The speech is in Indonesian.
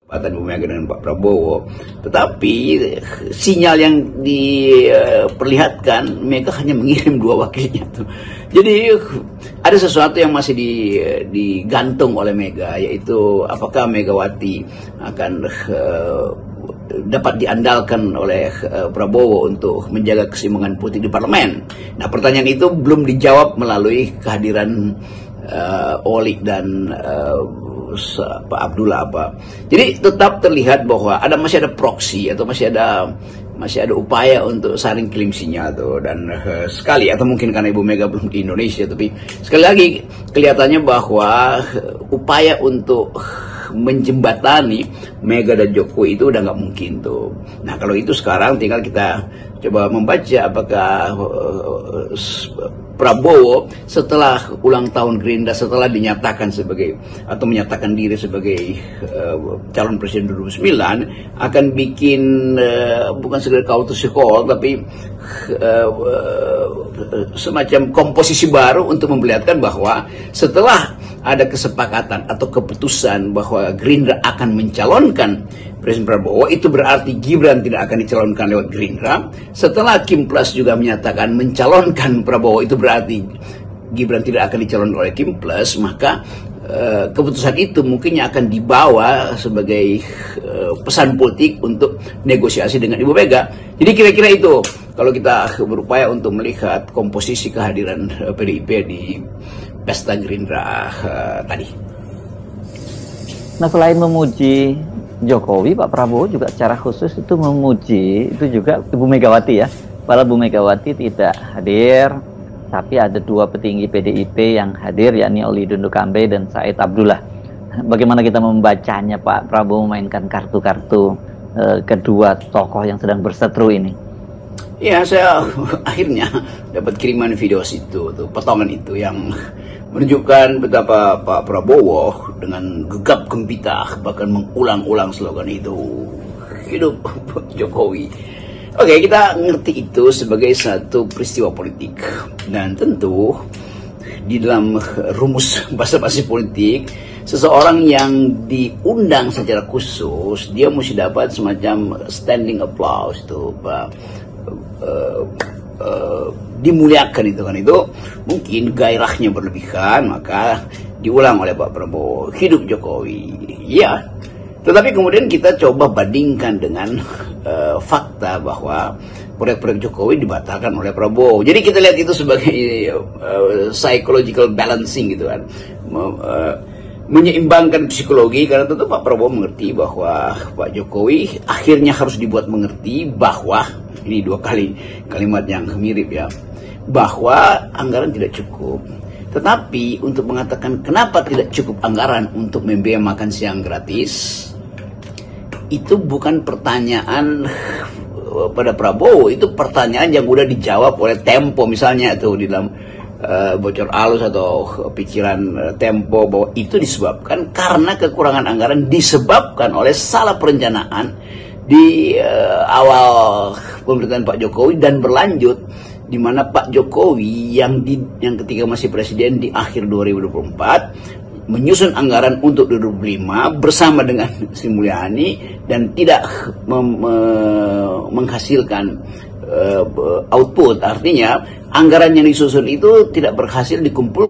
Bu Mega dengan Pak Prabowo, tetapi sinyal yang diperlihatkan Mega hanya mengirim 2 wakilnya tuh. Jadi ada sesuatu yang masih digantung oleh Mega, yaitu apakah Megawati akan dapat diandalkan oleh Prabowo untuk menjaga keseimbangan politik di parlemen. Nah, pertanyaan itu belum dijawab melalui kehadiran Oli dan Pak Abdullah Jadi tetap terlihat bahwa masih ada proksi atau masih ada upaya untuk saling kirim sinyal tuh, dan sekali atau mungkin karena Ibu Mega belum di Indonesia, tapi sekali lagi kelihatannya bahwa upaya untuk menjembatani Mega dan Jokowi itu udah nggak mungkin tuh. Nah, kalau itu sekarang tinggal kita coba membaca apakah Prabowo setelah ulang tahun Gerindra, setelah dinyatakan sebagai atau menyatakan diri sebagai calon presiden 2009, akan bikin bukan sekedar call to call, tapi semacam komposisi baru untuk memperlihatkan bahwa setelah ada kesepakatan atau keputusan bahwa Gerindra akan mencalonkan Presiden Prabowo, itu berarti Gibran tidak akan dicalonkan lewat Gerindra. Setelah Kim Plus juga menyatakan mencalonkan Prabowo, itu berarti Gibran tidak akan dicalonkan oleh Kim Plus, maka keputusan itu mungkinnya akan dibawa sebagai pesan politik untuk negosiasi dengan Ibu Mega. Jadi kira-kira itu kalau kita berupaya untuk melihat komposisi kehadiran PDIP di pesta Gerindra tadi. Nah, selain memuji Jokowi, Pak Prabowo juga secara khusus itu memuji itu juga Ibu Megawati ya. Padahal Bu Megawati tidak hadir, tapi ada 2 petinggi PDIP yang hadir, yakni Oli Dondo Kambe dan Said Abdullah. Bagaimana kita membacanya Pak Prabowo memainkan kartu-kartu kedua tokoh yang sedang berseteru ini? Ya, saya akhirnya dapat kiriman video situ, potongan itu yang menunjukkan betapa Pak Prabowo dengan gegap gempita bahkan mengulang-ulang slogan itu, hidup Jokowi. Oke, kita ngerti itu sebagai satu peristiwa politik, dan tentu di dalam rumus basa-basi politik, seseorang yang diundang secara khusus dia mesti dapat semacam standing applause tuh, Pak. Dimuliakan itu kan, itu mungkin gairahnya berlebihan, maka diulang oleh Pak Prabowo, hidup Jokowi. Ya, tetapi kemudian kita coba bandingkan dengan fakta bahwa proyek-proyek Jokowi dibatalkan oleh Prabowo. Jadi kita lihat itu sebagai psychological balancing gitu kan, menyeimbangkan psikologi, karena tentu Pak Prabowo mengerti bahwa Pak Jokowi akhirnya harus dibuat mengerti bahwa, ini 2 kali kalimat yang mirip ya, bahwa anggaran tidak cukup. Tetapi untuk mengatakan kenapa tidak cukup anggaran untuk membiayai makan siang gratis, itu bukan pertanyaan pada Prabowo, itu pertanyaan yang udah dijawab oleh Tempo misalnya tuh, di dalam bocor alus atau pikiran Tempo, bahwa itu disebabkan karena kekurangan anggaran disebabkan oleh salah perencanaan di awal pemerintahan Pak Jokowi dan berlanjut, di mana Pak Jokowi yang ketika masih presiden di akhir 2024 menyusun anggaran untuk 2025 bersama dengan Sri Mulyani dan tidak menghasilkan output. Artinya anggaran yang disusun itu tidak berhasil dikumpulkan.